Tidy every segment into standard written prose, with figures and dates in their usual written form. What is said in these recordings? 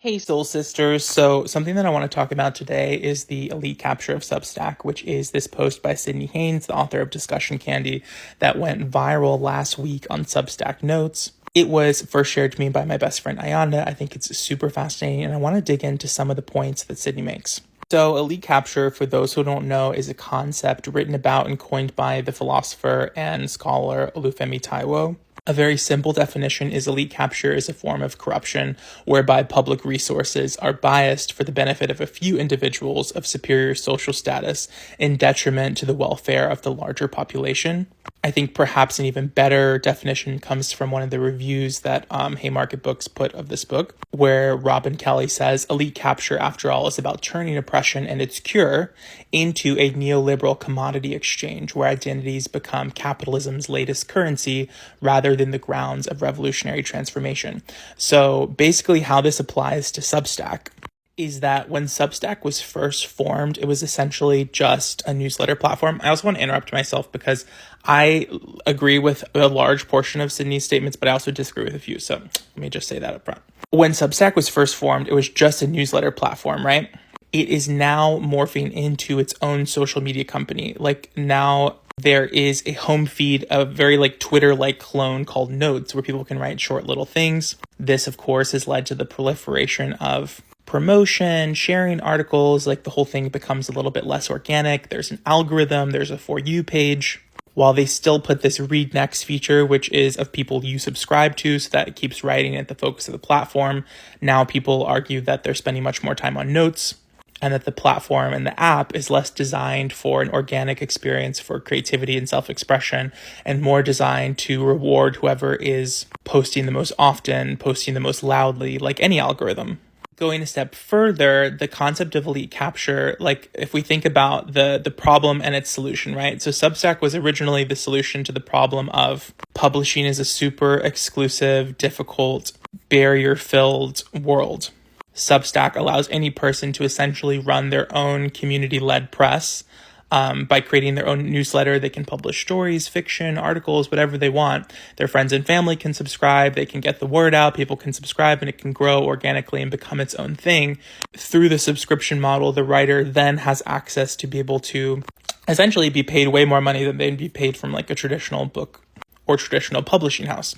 Hey, Soul Sisters. So, something that I want to talk about today is the elite capture of Substack, which is this post by Sydney Haynes, the author of Discussion Candy, that went viral last week on Substack Notes. It was first shared to me by my best friend Ayanda. I think it's super fascinating, and I want to dig into some of the points that Sydney makes. So, elite capture, for those who don't know, is a concept written about and coined by the philosopher and scholar Olufemi Taiwo. A very simple definition is elite capture is a form of corruption whereby public resources are biased for the benefit of a few individuals of superior social status in detriment to the welfare of the larger population. I think perhaps an even better definition comes from one of the reviews that Haymarket Books put of this book, where Robin Kelly says, elite capture, after all, is about turning oppression and its cure into a neoliberal commodity exchange where identities become capitalism's latest currency rather than the grounds of revolutionary transformation. So basically how this applies to Substack is that when Substack was first formed, it was essentially just a newsletter platform. I also want to interrupt myself because I agree with a large portion of Sydney's statements, but I also disagree with a few. So let me just say that up front. When Substack was first formed, it was just a newsletter platform, right? It is now morphing into its own social media company. Like now there is a home feed, a very like Twitter-like clone called Notes, where people can write short little things. This, of course, has led to the proliferation of promotion, sharing articles, like the whole thing becomes a little bit less organic. There's an algorithm, there's a For You page. While they still put this read next feature, which is of people you subscribe to so that it keeps writing at the focus of the platform, now people argue that they're spending much more time on Notes and that the platform and the app is less designed for an organic experience for creativity and self-expression and more designed to reward whoever is posting the most often, posting the most loudly, like any algorithm. Going a step further, the concept of elite capture, like if we think about the problem and its solution, right? So Substack was originally the solution to the problem of publishing as a super exclusive, difficult, barrier-filled world. Substack allows any person to essentially run their own community-led press. By creating their own newsletter, they can publish stories, fiction, articles, whatever they want. Their friends and family can subscribe. They can get the word out. People can subscribe and it can grow organically and become its own thing. Through the subscription model, the writer then has access to be able to essentially be paid way more money than they'd be paid from like a traditional book or traditional publishing house.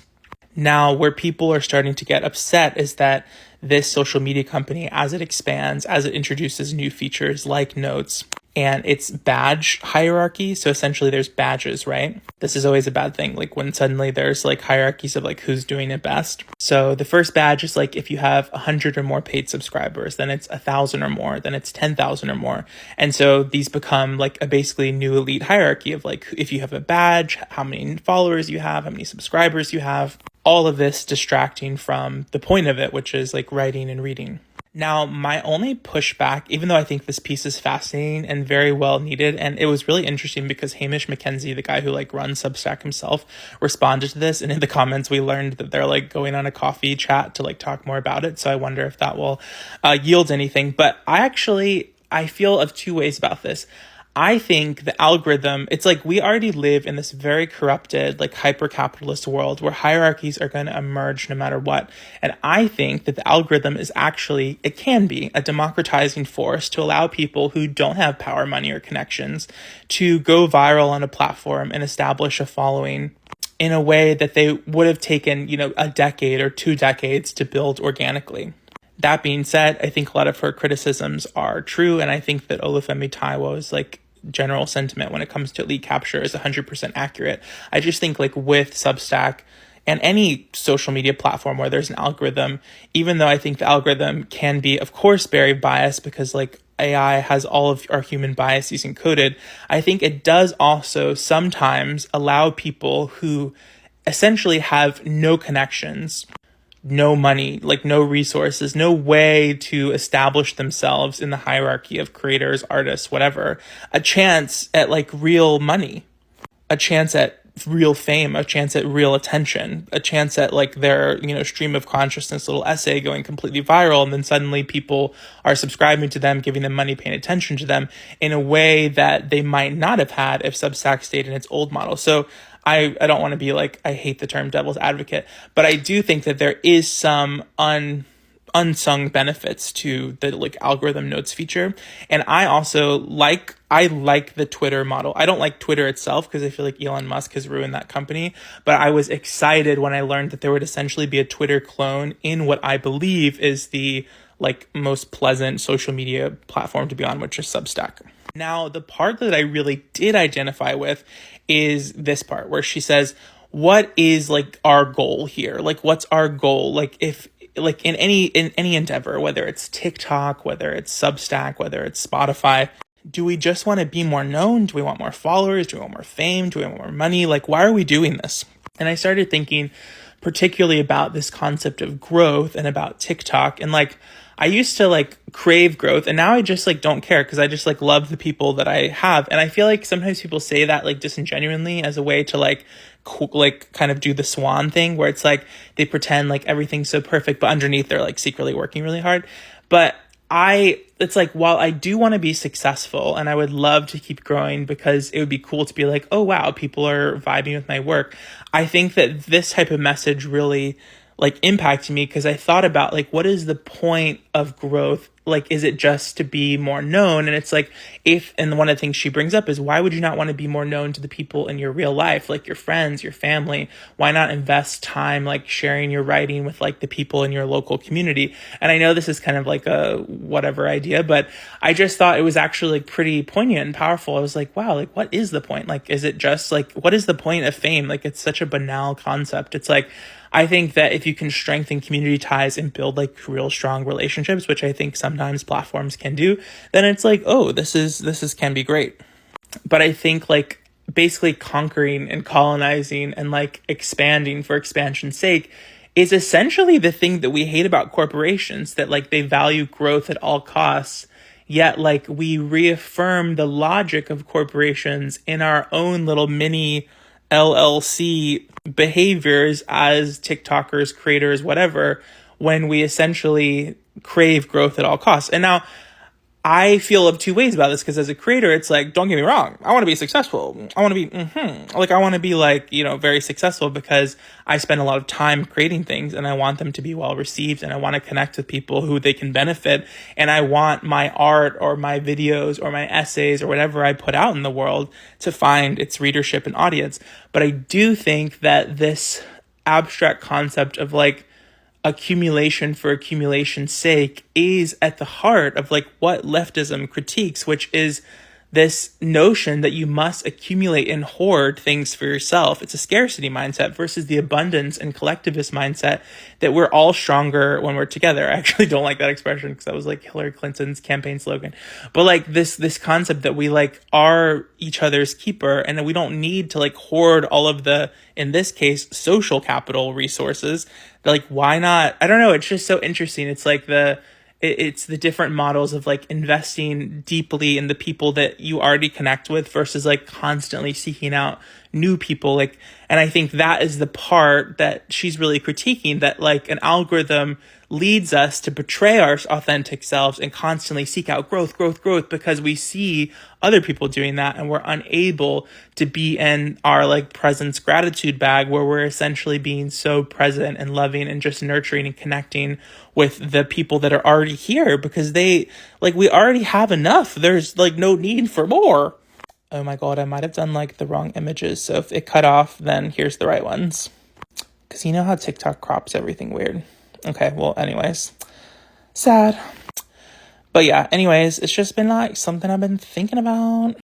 Now, where people are starting to get upset is that this social media company, as it expands, as it introduces new features like Notes, and it's badge hierarchy. So essentially there's badges, right? This is always a bad thing. Like when suddenly there's like hierarchies of like who's doing it best. So the first badge is like if you have 100 or more paid subscribers, then it's 1,000 or more, then it's 10,000 or more. And so these become like a basically new elite hierarchy of like if you have a badge, how many followers you have, how many subscribers you have. All of this distracting from the point of it, which is like writing and reading. Now, my only pushback, even though I think this piece is fascinating and very well needed, and it was really interesting because Hamish McKenzie, the guy who like runs Substack himself, responded to this. And in the comments, we learned that they're like going on a coffee chat to like talk more about it. So I wonder if that will yield anything. But I feel of two ways about this. I think the algorithm, it's like we already live in this very corrupted, like hyper-capitalist world where hierarchies are going to emerge no matter what. And I think that the algorithm is actually, it can be a democratizing force to allow people who don't have power, money, or connections to go viral on a platform and establish a following in a way that they would have taken, a decade or 2 decades to build organically. That being said, I think a lot of her criticisms are true, and I think that Olufemi Taiwo's like general sentiment when it comes to elite capture is 100% accurate. I just think like with Substack and any social media platform where there's an algorithm, even though I think the algorithm can be, of course, very biased because like AI has all of our human biases encoded, I think it does also sometimes allow people who essentially have no connections, no money, like no resources, no way to establish themselves in the hierarchy of creators, artists, whatever, a chance at like real money, a chance at real fame, a chance at real attention, a chance at like their, stream of consciousness little essay going completely viral. And then suddenly people are subscribing to them, giving them money, paying attention to them in a way that they might not have had if Substack stayed in its old model. So I don't want to be like, I hate the term devil's advocate, but I do think that there is some unsung benefits to the like algorithm notes feature. And I like the Twitter model. I don't like Twitter itself because I feel like Elon Musk has ruined that company. But I was excited when I learned that there would essentially be a Twitter clone in what I believe is the like most pleasant social media platform to be on, which is Substack. Now, the part that I really did identify with is this part where she says, what is like our goal here? Like, what's our goal? Like, if like in any endeavor, whether it's TikTok, whether it's Substack, whether it's Spotify, do we just want to be more known? Do we want more followers? Do we want more fame? Do we want more money? Like, why are we doing this? And I started thinking particularly about this concept of growth and about TikTok. And like, I used to like crave growth, and now I just like don't care because I just like love the people that I have. And I feel like sometimes people say that like disingenuously as a way to like kind of do the swan thing where it's like they pretend like everything's so perfect, but underneath they're like secretly working really hard. But it's like, while I do want to be successful and I would love to keep growing because it would be cool to be like, oh wow, people are vibing with my work. I think that this type of message really like impacted me because I thought about like, what is the point of growth? Like, is it just to be more known? And it's like, and one of the things she brings up is, why would you not want to be more known to the people in your real life, like your friends, your family? Why not invest time like sharing your writing with like the people in your local community? And I know this is kind of like a whatever idea, but I just thought it was actually like pretty poignant and powerful. I was like, wow, like what is the point? Like, is it just like, what is the point of fame? Like, it's such a banal concept. It's like, I think that if you can strengthen community ties and build like real strong relationships, which I think sometimes platforms can do, then it's like, oh, this can be great. But I think like basically conquering and colonizing and like expanding for expansion's sake is essentially the thing that we hate about corporations, that like they value growth at all costs. Yet like we reaffirm the logic of corporations in our own little mini LLC behaviors as TikTokers, creators, whatever, when we essentially crave growth at all costs. And now I feel of two ways about this, because as a creator, it's like, don't get me wrong, I want to be successful. I want to be, I want to be like, very successful because I spend a lot of time creating things and I want them to be well received and I want to connect with people who they can benefit. And I want my art or my videos or my essays or whatever I put out in the world to find its readership and audience. But I do think that this abstract concept of like, accumulation for accumulation's sake is at the heart of like what leftism critiques, which is this notion that you must accumulate and hoard things for yourself. It's a scarcity mindset versus the abundance and collectivist mindset that we're all stronger when we're together. I actually don't like that expression because that was like Hillary Clinton's campaign slogan. But like this concept that we like are each other's keeper and that we don't need to like hoard all of the, in this case, social capital resources. Like, why not? I don't know. It's just so interesting. It's like it's the different models of like investing deeply in the people that you already connect with versus like constantly seeking out new people. Like, and I think that is the part that she's really critiquing, that like an algorithm leads us to betray our authentic selves and constantly seek out growth because we see other people doing that and we're unable to be in our like presence gratitude bag where we're essentially being so present and loving and just nurturing and connecting with the people that are already here because they like, we already have enough. There's like no need for more. Oh my God, I might have done like the wrong images. So if it cut off, then here's the right ones. Because you know how TikTok crops everything weird. Okay, well, anyways, sad. But yeah, anyways, it's just been like something I've been thinking about.